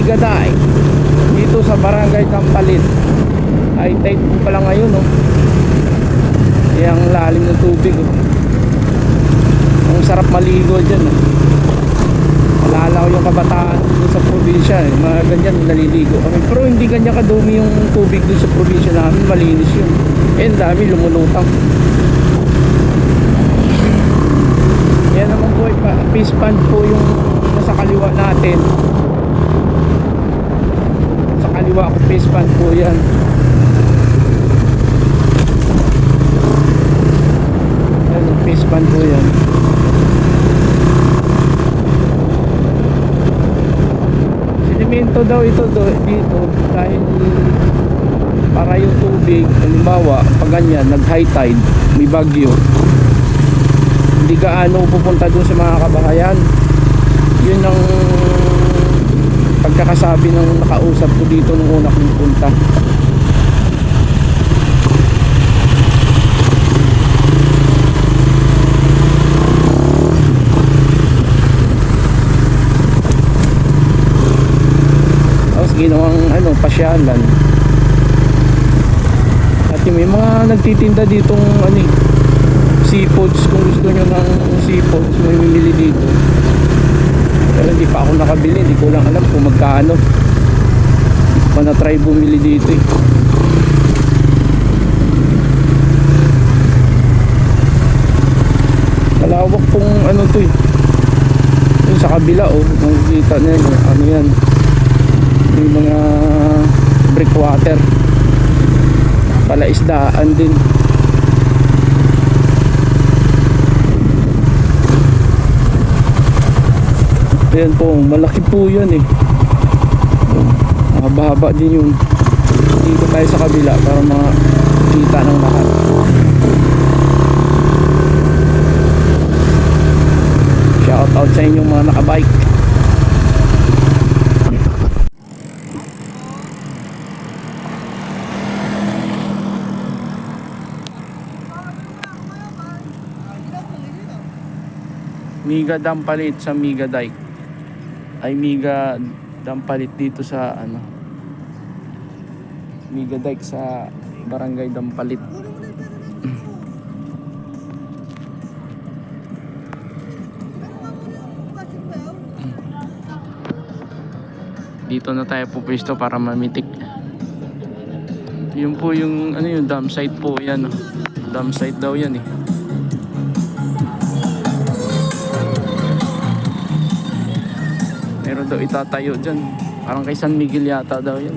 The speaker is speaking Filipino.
Migaday dito sa Barangay Dampalit. High tide po pala ngayon, oh. Yung lalim ng tubig, oh. Ang sarap maligo dyan, oh. Naalala ko yung kabataan doon sa probinsya, eh. Mga ganyan naliligo kami. Pero hindi ganyan kadumi yung tubig doon sa probinsya namin. Malinis yun. Eh, dami lumulutang. Yan naman po, fish pond po yung nasa kaliwa natin. Sa kaliwa ko, fish pond po yan. Yan, fish pond po yan. Sinimento daw ito dito dahil para yung tubig, halimbawa pag ganyan, nag high tide, may bagyo, hindi gaano pupunta dun sa mga kabahayan. Yun ang pagkakasabi ng nakausap ko dito nung una kong punta. Tapos ginawang pasyalan. At may mga nagtitinda ditong seafoods. Kung gusto nyo ng seafoods, may bumili dito. Pero hindi pa ako nakabili, hindi ko lang alam kung magkano. Hindi ko pa na-try bumili dito, eh. Malawak pong to, eh. Yung sa kabila, oh, nakikita na yun, yan, yung mga breakwater, palaisdaan din. Ayan po, malaki po yan, eh. Mahaba-haba din yung dito tayo sa kabila para makita ng lahat. Shout out sa inyong mga nakabike. Miga Dampalit sa Migaday. Ay Miga Dampalit dito sa Migaday sa Barangay Dampalit. Dito na tayo pupwesto para mamitik. Yun po yung yung dam site po yan, oh. Dam site daw yan, eh. Meron daw itatayo dyan. Parang kay San Miguel yata daw yan.